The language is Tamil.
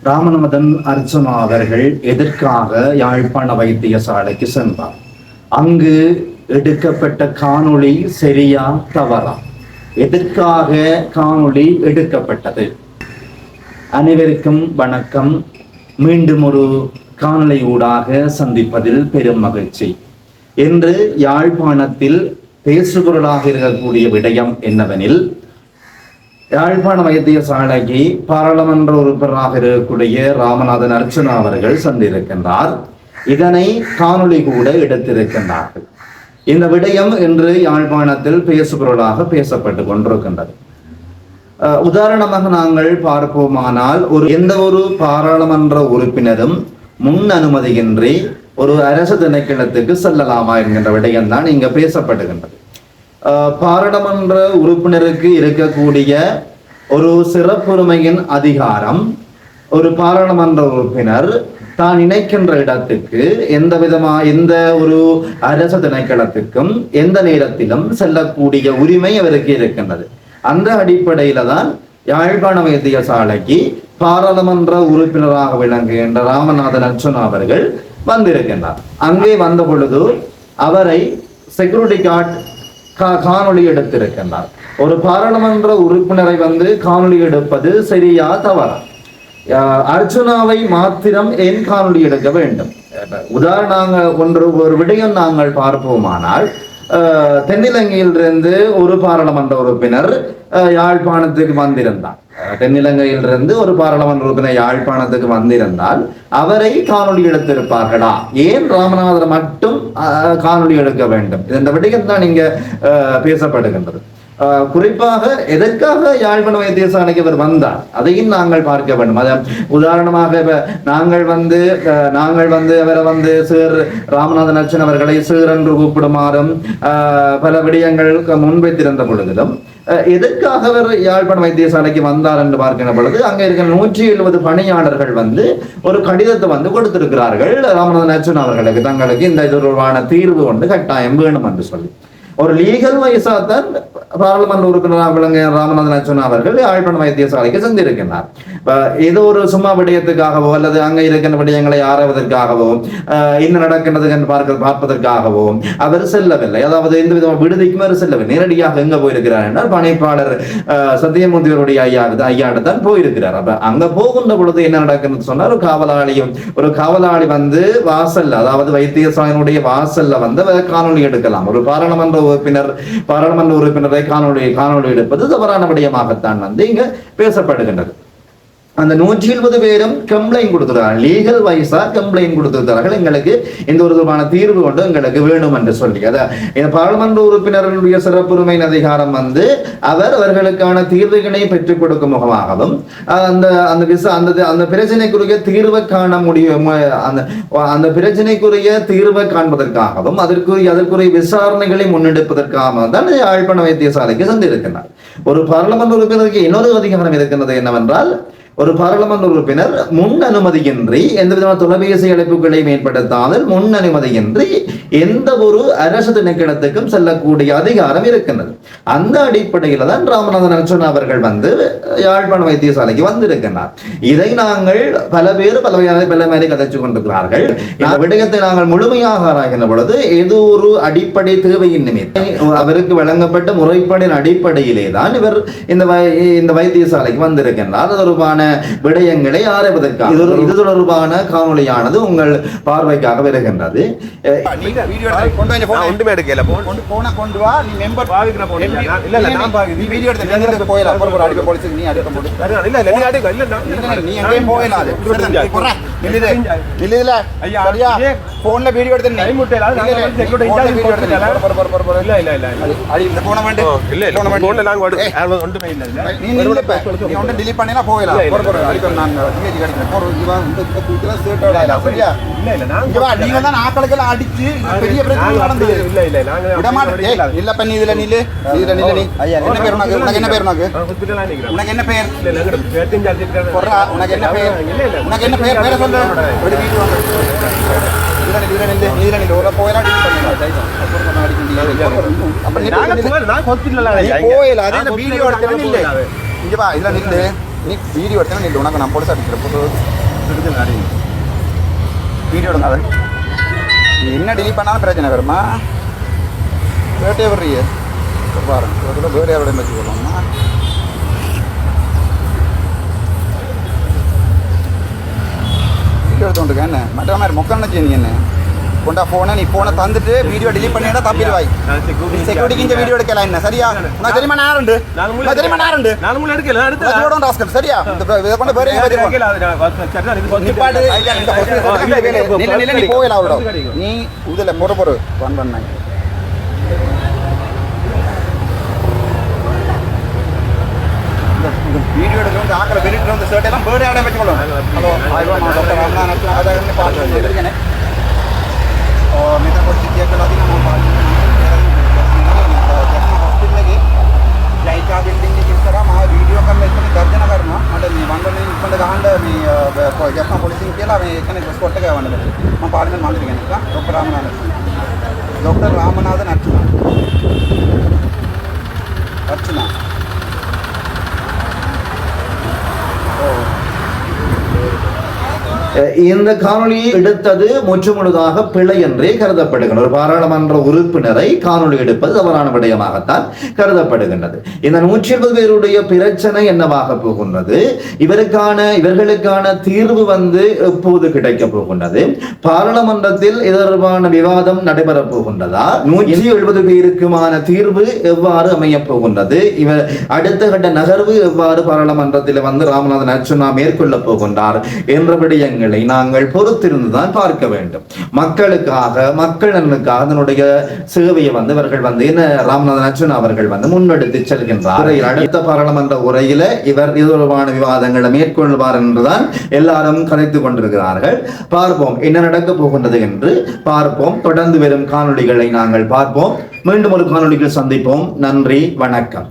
ராமநாதன் அர்ச்சனா அவர்கள் எதற்காக யாழ்ப்பாண வைத்தியசாலைக்கு சென்றார்? அங்கு எடுக்கப்பட்ட காணொளி சரியா தவறா? எதற்காக காணொளி எடுக்கப்பட்டது? அனைவருக்கும் வணக்கம். மீண்டும் ஒரு காணொளி ஊடாக சந்திப்பதில் பெரும் மகிழ்ச்சி. இன்று யாழ்ப்பாணத்தில் பேசுபொருளாக இருக்கக்கூடிய விடயம் என்னவெனில், யாழ்ப்பாண வைத்தியசாலைக்கு பாராளுமன்ற உறுப்பினராக இருக்கக்கூடிய ராமநாதன் அர்ச்சனா அவர்கள் சென்றிருக்கின்றார். இதனை காணொளி கூட எடுத்திருக்கின்றார்கள். இந்த விடயம் இன்று யாழ்ப்பாணத்தில் பேசுபொருளாக பேசப்பட்டு கொண்டிருக்கின்றது. உதாரணமாக நாங்கள் பார்ப்போமானால், எந்த ஒரு பாராளுமன்ற உறுப்பினரும் முன் அனுமதியின்றி ஒரு அரசு திணைக்களத்துக்கு செல்லலாமா என்கின்ற விடயம் தான் இங்க பேசப்படுகின்றது. பாராளுமன்ற உறுப்பினருக்கு இருக்கக்கூடிய ஒரு சிறப்புரிமையின் அதிகாரம், ஒரு பாராளுமன்ற உறுப்பினர் தான் நினைக்கின்ற இடத்துக்கு எந்த ஒரு அரசு திணைக்களத்துக்கும் எந்த நேரத்திலும் செல்லக்கூடிய உரிமை அவருக்கு இருக்கின்றது. அந்த அடிப்படையில தான் யாழ்ப்பாண வைத்தியசாலைக்கு பாராளுமன்ற உறுப்பினராக விளங்குகின்ற ராமநாதன் அர்ச்சனா அவர்கள் வந்திருக்கின்றார். அங்கே வந்த பொழுது அவரை செக்யூரிட்டி கார்டு காணொளி எடுத்திருக்கின்றார். ஒரு பாராளுமன்ற உறுப்பினரை காணொளி எடுப்பது சரியா தவறா? அர்ச்சனாவை மாத்திரம் ஏன் காணொளி எடுக்க வேண்டும்? ஒரு விடயம் நாங்கள் பார்ப்போமானால், தென்னிலங்கையிலிருந்து ஒரு பாராளுமன்ற உறுப்பினர் யாழ்ப்பாணத்துக்கு வந்திருந்தார். தென்னிலங்கையிலிருந்து ஒரு பாராளுமன்ற உறுப்பினர் யாழ்ப்பாணத்துக்கு வந்திருந்தால் அவரை காணொலி எடுத்திருப்பார்களா? ஏன் ராமநாதன் மட்டும் காணொலி எடுக்க வேண்டும்? இந்த விடயம் தான் இங்க பேசப்படுகின்றது. குறிப்பாக எதற்காக யாழ்ப்பாண வைத்தியசாலைக்கு அவர் வந்தார் அதையும் நாங்கள் பார்க்க வேண்டும். உதாரணமாக நாங்கள் அவரை சேர் ராமநாதன் அர்ச்சனா அவர்களை சேர் என்று கூப்பிடுமாறும் பல விடயங்கள் முன்வைத்திருந்த பொழுதிலும், எதற்காக அவர் யாழ்ப்பாண வைத்தியசாலைக்கு வந்தார் என்று பார்க்கின்ற பொழுது, அங்க இருக்கிற 170 பணியாளர்கள் ஒரு கடிதத்தை கொடுத்திருக்கிறார்கள் ராமநாதன் அர்ச்சனா அவர்களுக்கு. தங்களுக்கு இந்த தொடர்பான தீர்வு கட்டாயம் வேணும் என்று சொல்லி ஒரு லீகல் வைஸா தான் பாராளுமன்ற உறுப்பினராக விளங்க ராமநாதன் அர்ச்சனா அவர்கள் யாழ்ப்பாண வைத்தியசாலைக்கு சென்றிருக்கிறார். ஏதோ ஒரு சும்மா விடயத்துக்காகவோ அல்லது அங்க இருக்கின்ற விடயங்களை ஆராய்வதற்காகவோ என்ன நடக்கின்றது என்று பார்ப்பதற்காகவோ அவர் செல்லவில்லை. அதாவது எந்த விதமான விடுதிக்கும் அவர் செல்லவில்லை. நேரடியாக எங்க போயிருக்கிறார் என்றால் பணிப்பாளர் சத்தியமூர்த்தியருடைய ஐயாடு தான் போயிருக்கிறார். அப்ப அங்க போகின்ற பொழுது என்ன நடக்கிறது சொன்னால், ஒரு காவலாளி வாசல்ல, அதாவது வைத்தியசாலையினுடைய வாசல்ல காணொலி எடுக்கலாம். ஒரு பாராளுமன்ற உறுப்பினரை காணொலி எடுப்பது தவறான விடயமாகத்தான் இங்க பேசப்படுகின்றது. அந்த 170 பேரும் கம்ப்ளைண்ட் கொடுத்துருக்காங்க. லீகல் வைஸா கம்ப்ளைண்ட் கொடுத்திருக்கிறார்கள். எங்களுக்கு இந்த ஒரு விதமான தீர்வு எங்களுக்கு வேணும் என்று சொல்லி, இந்த பாராளுமன்ற உறுப்பினர்களுடைய சிறப்புரிமையின் அதிகாரம் அவர்களுக்கான தீர்வுகளை பெற்றுக் கொடுக்கும் முகமாகவும் அந்த பிரச்சனைக்குரிய தீர்வை காண முடியும், அந்த பிரச்சனைக்குரிய தீர்வை காண்பதற்காகவும் அதற்குரிய விசாரணைகளை முன்னெடுப்பதற்காக தான் யாழ்ப்பாண வைத்தியசாலைக்கு சென்றிருக்கிறார். ஒரு பாராளுமன்ற உறுப்பினருக்கு இன்னொரு அதிகாரம் இருக்கின்றது என்னவென்றால், ஒரு பாராளுமன்ற உறுப்பினர் முன் அனுமதியின்றி எந்த விதமான தொலைபேசி அழைப்புகளை மேம்படுத்தாமல் முன் அனுமதியின்றி எந்த ஒரு அரசு திணைக்களத்துக்கும் செல்லக்கூடிய அதிகாரம் இருக்கின்றது. அந்த அடிப்படையில தான் ராமநாதன் அர்ச்சனா அவர்கள் யாழ்ப்பாண வைத்தியசாலைக்கு வந்திருக்கிறார். இதை நாங்கள் பல பேர் பல மாதிரி கதைச்சு கொண்டிருக்கிறார்கள். இந்த விடயத்தை நாங்கள் முழுமையாக ஆராய்கின்ற பொழுது ஏதோ ஒரு அடிப்படை தேவையின் நிமித்தம் அவருக்கு வழங்கப்பட்ட முறைப்பாடின் அடிப்படையிலே தான் இவர் இந்த வைத்தியசாலைக்கு வந்திருக்கின்றார். தொடர்பான விடயங்களை ஆராய்வதற்காக இது தொடர்பான காணொலியானது உங்கள் பார்வைக்காக வருகின்றது. நீ வீடியோ எடுத்தா நீ உனக்கு நான் போலீஸ் அடிக்கிறேன் போட்டு வீடியோ எடுங்க என்ன டிலீட் பண்ணாலும் பிரச்சனை வருமா வேட்டே வர்றிய பாருங்க வேறு யாரோட வச்சுக்கலாமா வீடியோ எடுத்துட்டுருக்கேன் என்ன மற்ற மாதிரி மொக்க நினச்சி நீ என்ன கொண்டா ஃபோனை நீ ஃபோனை தந்துட்டு வீடியோ டிலீட் பண்ணிட்டா தப்பிடுவாய் செக்யூரிட்டிக்கு இந்த வீடியோ எடுக்கலாம் என்ன சரியா நான் தெரியுமா நேரண்டு நான் தெரியுமா நேரண்டு நான் ராஸ்கல் சரியா இதை கொண்டு வேற நிப்பாட்டு நீ போகல அவரோட நீ இதில் பொறு பண்ணாங்க வீடியோ எடுத்து ஆக்கிற வெளியிட்டு வந்து ஷர்ட்டெல்லாம் பேர்டே ஆட வச்சுக்கணும் ஹலோ ஆயிரம் டாக்டர் ராமநாதன் அதை பார்த்து இருக்கேன் मित्र को चिट्ठी चलाती ना मोबाइल हॉस्पिटल लाइका बिल्डिंग की तरह मा वीडियो कर ले इतने दर्जन करना అంటే మీ వందని ఇప్పటి కాండ మీ జఫ్నా పోలీసింగ్ కేలా మీ ఇక్కనే కొట్టగా వండదు మా పార్లమెంట్ మంత్రి గనుక డాక్టర్ రామనాథన్ అర్చన இந்த காணொலியை எடுத்தது முற்றுமுழுதாக பிழை என்றே கருதப்படுகின்றது. ஒரு பாராளுமன்ற உறுப்பினரை காணொலி எடுப்பது தவறான விடயமாகத்தான் கருதப்படுகின்றது. இந்த 120 பேருடைய பிரச்சனை என்னவாக போகின்றது, இவர்களுக்கான தீர்வு எப்போது கிடைக்க போகின்றது, பாராளுமன்றத்தில் தொடர்பான விவாதம் நடைபெறப் போகின்றதா, 170 பேருக்குமான தீர்வு எவ்வாறு அமையப் போகின்றது, இவர் அடுத்த கட்ட நகர்வு எவ்வாறு பாராளுமன்றத்தில் ராமநாதன் அர்ச்சுனா மேற்கொள்ளப் போகின்றார் என்ற விடயங்கள் நாங்கள் பொறுத்திருந்துதான் பார்க்க வேண்டும். மக்களுக்காக மக்கள் நலனுக்காக அதனுடைய சேவையை இவர்கள் ராமநாதன் அர்ச்சுனா அவர்கள் முன்னெடுத்து செல்கின்றார். அடுத்த பாராளுமன்ற உரையில இவர் இது தொடர்பான விவாதங்களை மேற்கொள்வார் என்றுதான் எல்லாரும் கதைத்துக் கொண்டிருக்கிறார்கள். பார்ப்போம் என்ன நடக்க போகின்றது என்று பார்ப்போம். தொடர்ந்து வரும் காணொளிகளை நாங்கள் பார்ப்போம். மீண்டும் ஒரு காணொளியில் சந்திப்போம். நன்றி, வணக்கம்.